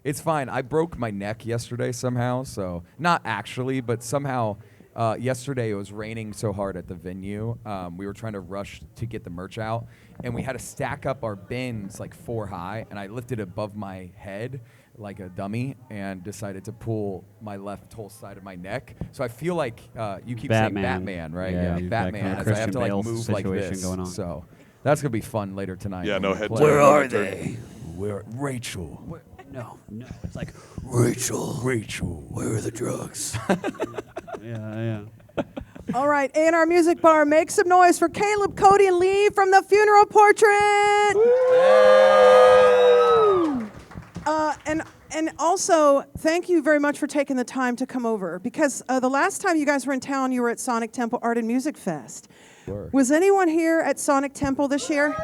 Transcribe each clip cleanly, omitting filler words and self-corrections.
It's fine. I broke my neck yesterday somehow, so not actually, but somehow yesterday it was raining so hard at the venue. We were trying to rush to get the merch out, and we had to stack up our bins like 4 high, and I lifted above my head like a dummy and decided to pull my left whole side of my neck. So I feel like you keep saying Batman, right? Yeah, Batman. As I have to like move like this. Going on. So that's gonna be fun later tonight. Yeah, no head. Where are they? Where Rachel? No, it's like Rachel. Rachel. Where are the drugs? yeah. All right, A&R Music Bar, make some noise for Caleb, Cody, and Lee from the Funeral Portrait. And also, thank you very much for taking the time to come over, because the last time you guys were in town, you were at Sonic Temple Art and Music Fest. Sure. Was anyone here at Sonic Temple this year?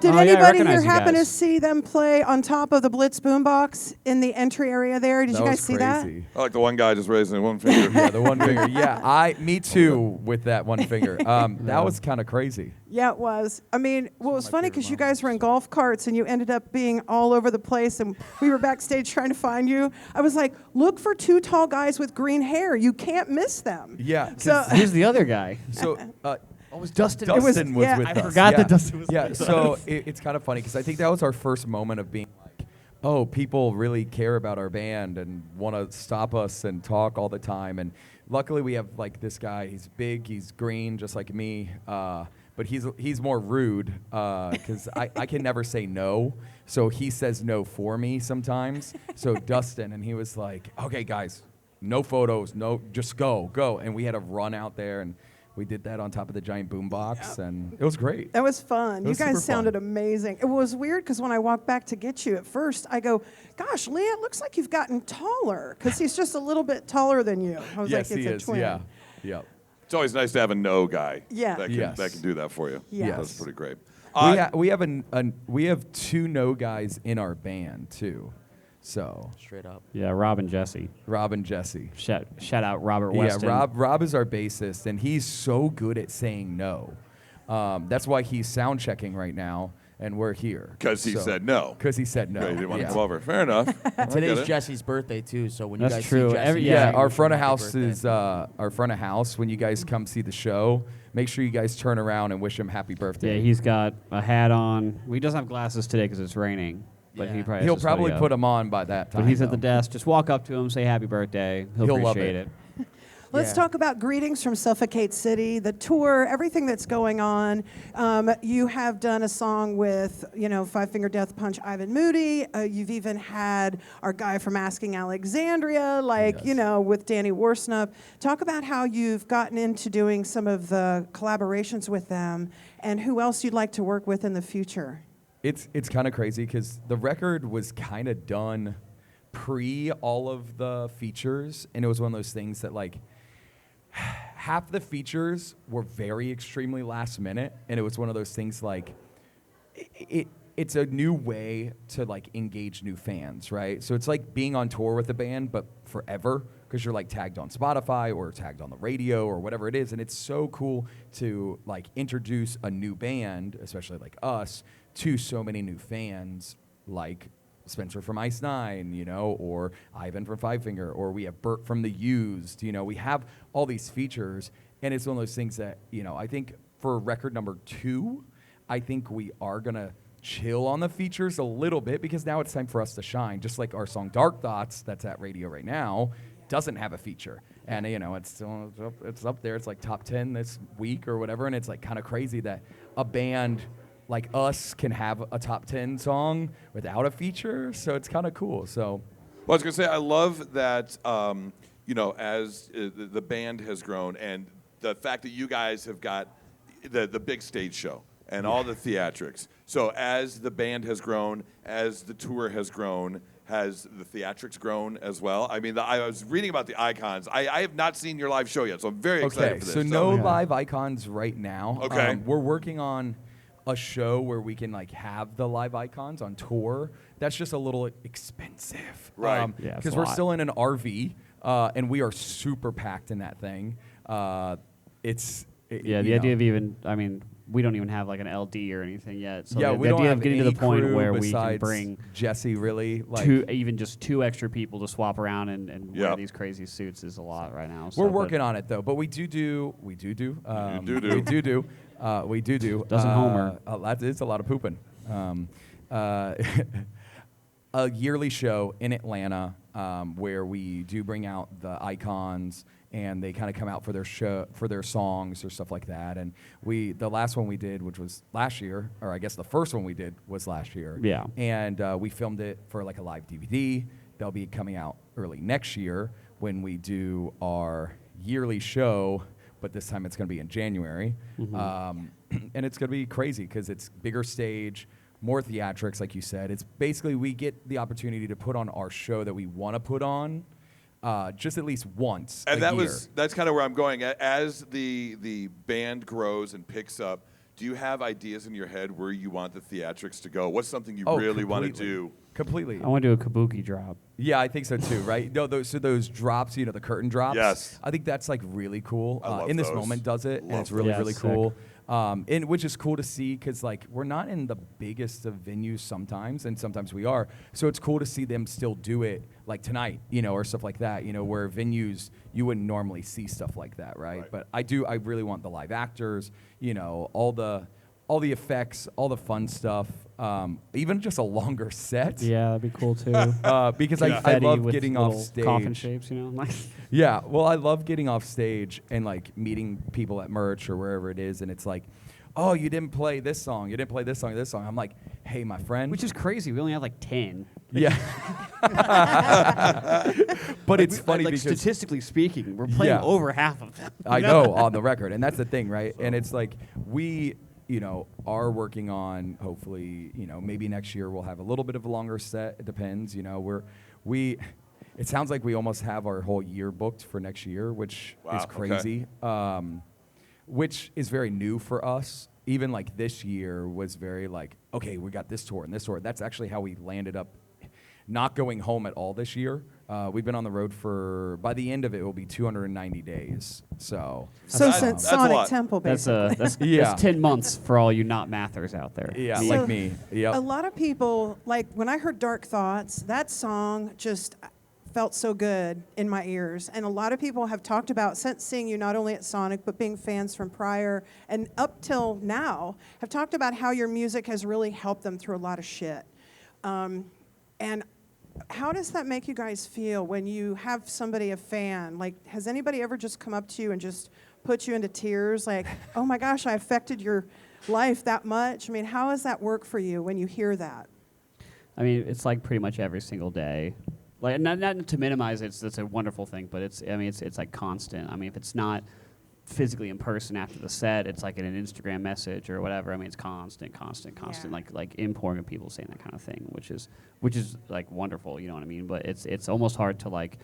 Did Oh, yeah, I anybody here recognize you happen to guys. see them play on top of the Blitz boombox in the entry area there? Did you guys see that? I like the one guy just raising one finger. Yeah, the one finger. Yeah, me too with that one finger. That was kind of crazy. Yeah, it was. I mean, well, it was funny because you guys were in golf carts and you ended up being all over the place, and we were backstage trying to find you. I was like, look for 2 tall guys with green hair. You can't miss them. Yeah. So Who's the other guy? So It was Dustin. Dustin was with I us. forgot yeah. that Dustin was Yeah, with so us. it's kind of funny because I think that was our first moment of being like, oh, people really care about our band and want to stop us and talk all the time. And luckily we have like this guy. He's big, he's green, just like me. But he's more rude because I can never say no. So he says no for me sometimes. So Dustin, and he was like, okay, guys, no photos, no, just go. And we had to run out there, and we did that on top of the giant boombox, and it was great. that was fun. It was You guys super sounded fun. amazing. It was weird because when I walked back to get you at first, I go, gosh, Leah, it looks like you've gotten taller, because he's just a little bit taller than you. I was Yes, like, it's he a is. twin. Yeah. It's always nice to have a no guy. Yeah. That can do that for you. Yes. That's pretty great. We have 2 no guys in our band too. So Straight up. Yeah, Rob and Jesse. Rob and Jesse. Shout out Robert Weston. Yeah, Rob is our bassist, and he's so good at saying no. That's why he's sound checking right now, and we're here. Because he said no. Because he said no. Yeah, he didn't want Yeah. to come over. Fair enough. I Today's get it. Jesse's birthday too, so when That's you guys true. see Jesse, Yeah, our wish front him of happy house birthday. is our front of house. When you guys come see the show, make sure you guys turn around and wish him happy birthday. Yeah, he's got a hat on. He doesn't have glasses today because it's raining, but Yeah. he probably He'll has his hoodie probably up. put them on by that time. But he's at the though. desk. Just walk up to him, say happy birthday. He'll He'll love appreciate it. it. Let's talk about Greetings from Suffocate City, the tour, everything that's going on. You have done a song with, Five Finger Death Punch, Ivan Moody. You've even had our guy from Asking Alexandria, with Danny Warsnup. Talk about how you've gotten into doing some of the collaborations with them, and who else you'd like to work with in the future. It's kind of crazy because the record was kind of done pre all of the features, and it was one of those things that half the features were very extremely last minute, and it was one of those things it's a new way to engage new fans, right? So it's like being on tour with a band, but forever, because you're tagged on Spotify or tagged on the radio or whatever it is, and it's so cool to introduce a new band, especially like us, to so many new fans, like Spencer from Ice Nine, or Ivan from Five Finger, or we have Bert from The Used. We have all these features, and it's one of those things that, I think for record number 2, I think we are gonna chill on the features a little bit, because now it's time for us to shine. Just like our song Dark Thoughts, that's at radio right now, doesn't have a feature, and it's up there. It's top 10 this week or whatever, and it's kind of crazy that a band like us can have a top 10 song without a feature, so it's kind of cool. So, Well, I was going to say, I love that, as the band has grown, and the fact that you guys have got the big stage show and all the theatrics. So as the band has grown, as the tour has grown, has the theatrics grown as well? I mean, I was reading about the icons. I have not seen your live show yet, so I'm very excited for this. So no live icons right now. Okay. We're working on a show where we can have the live icons on tour. That's just a little expensive, Right. Yeah, it's Because a we're lot. still in an RV, and we are super packed in that thing. The idea of even, we don't even have like an LD or anything yet. So yeah, the we don't idea have of getting to any the point crew where we can besides bring Jesse really like even just two extra people to swap around and wear Yep. these crazy suits is a lot right now. we're So, but working on it though, but we do Doesn't Homer. That is a lot of pooping. A yearly show in Atlanta where we do bring out the icons and they kind of come out for their show, for their songs or stuff like that. And the last one we did, which was last year, or I guess the first one we did was last year. Yeah. And we filmed it for like a live DVD. They'll be coming out early next year when we do our yearly show, but this time it's going to be in January. And it's going to be crazy because it's bigger stage, more theatrics, like you said. It's basically we get the opportunity to put on our show that we want to put on just at least once And a year. that's kind of where I'm going. As the band grows and picks up, do you have ideas in your head where you want the theatrics to go? What's something you really want to do? Completely. I want to do a kabuki drop. Yeah, I think so too, right? No, those drops, the curtain drops. Yes. I think that's like really cool. I love In This those. Moment does it, and Love it's really, those. really Yeah, cool. And which is cool to see because like we're not in the biggest of venues sometimes, and sometimes we are. So it's cool to see them still do it like tonight, or stuff like that, where venues you wouldn't normally see stuff like that, right? Right. But I really want the live actors, all the effects, all the fun stuff, even just a longer set. Yeah, that'd be cool too. Because I Confetti love with getting off little stage. coffin shapes, like Yeah, well, I love getting off stage and like meeting people at merch or wherever it is, and it's like, oh, you didn't play this song, you didn't play this song, this song. I'm like, hey, my friend. which is crazy. We only have like 10. Yeah. But it's funny like because statistically speaking, we're playing Yeah. over half of them. I know on the record, and that's the thing, right? And it's like we, are working on hopefully, maybe next year we'll have a little bit of a longer set. It depends, It sounds like we almost have our whole year booked for next year, which Wow, is okay. crazy. Which is very new for us. Even like this year was very like, okay, we got this tour and this tour. That's actually how we landed up not going home at all this year. We've been on the road by the end of it will be 290 days. So That's a Sonic lot. Temple, That's basically. Yeah. that's 10 months for all you not mathers out there. yeah, So- like me. Yep. A lot of people, like when I heard Dark Thoughts, that song just felt so good in my ears. And a lot of people have talked about, since seeing you not only at Sonic, but being fans from prior and up till now, have talked about how your music has really helped them through a lot of shit. And how does that make you guys feel when you have somebody, a fan? Like, has anybody ever just come up to you and just put you into tears? Like, oh my gosh, I affected your life that much? I mean, how does that work for you when you hear that? I mean, it's like pretty much every single day. Like, not to minimize it, it's a wonderful thing, but it's like constant. I mean, if it's not physically in person after the set, it's like in an Instagram message or whatever. I mean, it's constant, Yeah. like impouring of people saying that kind of thing, which is like wonderful, you know what I mean? But it's almost hard to like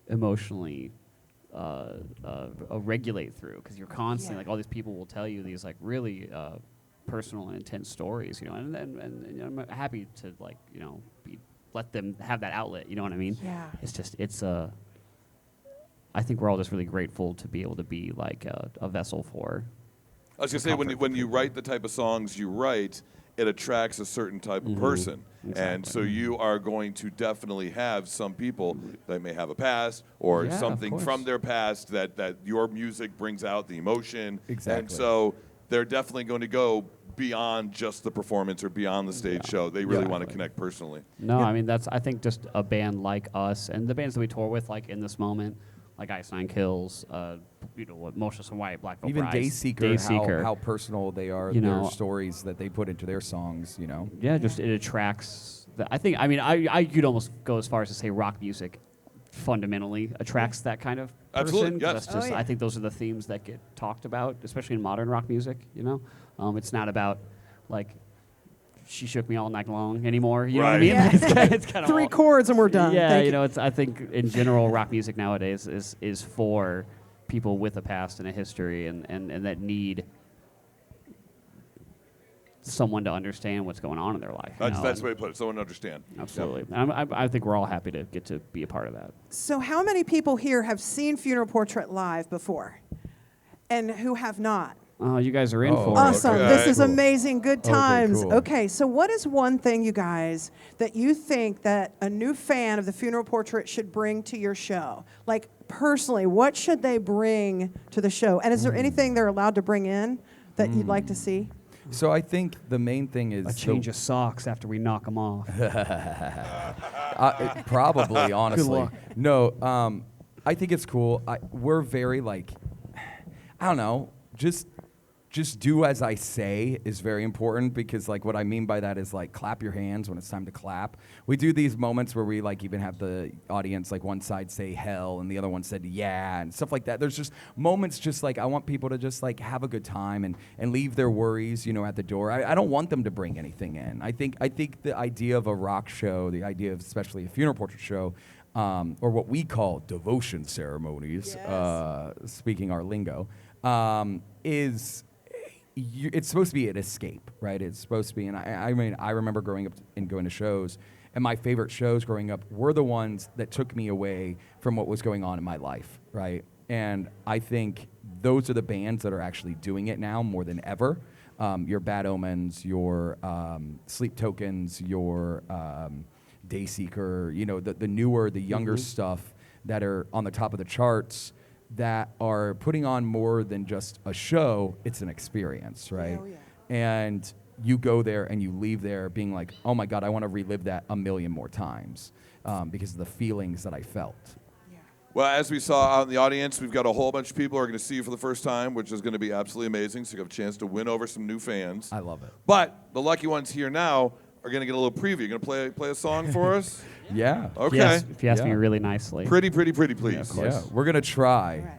emotionally regulate through because you're constantly Yeah. like all these people will tell you these like really personal and intense stories, and I'm happy to like let them have that outlet, you know what I mean? Yeah. It's just I think we're all just really grateful to be able to be like a vessel for. I was going to say, when you write the type of songs you write, it attracts a certain type of person. And so you are going to definitely have some people that may have a past or Yeah, of something course. from their past that your music brings out the emotion. Exactly. And so they're definitely going to go beyond just the performance or beyond the stage show. They really want to connect personally. No, I mean I think just a band like us and the bands that we tour with, like In This Moment, like Ice Nine Kills, Motionless and White, Black Veil Even Brides, Dayseeker, how personal they are, their know, stories that they put into their songs, Yeah, just it attracts. I could almost go as far as to say rock music fundamentally attracts that kind of person. Absolutely, yes. That's just, Oh, yeah. I think those are the themes that get talked about, especially in modern rock music. It's not about like She Shook Me All Night Long anymore. You know what I Right. mean? Yeah. It's kind of 3 chords and we're done. Yeah, Thank you. it's. I think in general, rock music nowadays is for people with a past and a history, and that need someone to understand what's going on in their life. That's the way to put it. Someone to understand. Absolutely. I think we're all happy to get to be a part of that. So how many people here have seen Funeral Portrait live before and who have not? Oh, you guys are in Oh, for Awesome. Okay. This is Cool. amazing. Good Okay, times. cool. Okay, so what is one thing, you guys, that you think that a new fan of the Funeral Portrait should bring to your show? Like, personally, what should they bring to the show? And is there anything they're allowed to bring in that you'd like to see? So I think the main thing is a change of socks after we knock them off. probably, honestly. luck. No, I think it's cool. We're very like, I don't know, just do as I say is very important, because like what I mean by that is like clap your hands when it's time to clap. We do these moments where we like even have the audience, like one side say hell and the other one said yeah and stuff like that. There's just moments just like I want people to just like have a good time and leave their worries, you know, at the door. I don't want them to bring anything in. I think the idea of a rock show, the idea of especially a funeral portrait show, or what we call devotion ceremonies, speaking our lingo, is it's supposed to be an escape, right? It's supposed to be, and I mean, I remember growing up and going to shows, and my favorite shows growing up were the ones that took me away from what was going on in my life, right? And I think those are the bands that are actually doing it now more than ever. Your Bad Omens, your Sleep Tokens, your Dayseeker, you know, the newer, the younger stuff that are on the top of the charts, that are putting on more than just a show. It's an experience, right? Oh, yeah. And you go there and you leave there being like, oh my God, I want to relive that a million more times, because of the feelings that I felt. Well, as we saw out in the audience, we've got a whole bunch of people who are going to see you for the first time, which is going to be absolutely amazing. So you have a chance to win over some new fans. I love it. But the lucky ones here now are going to get a little preview. You're going to play a song for us? Yeah. Okay. Yes, if you ask me Yeah. really nicely. Pretty, please. Yeah, we're going to try. All right.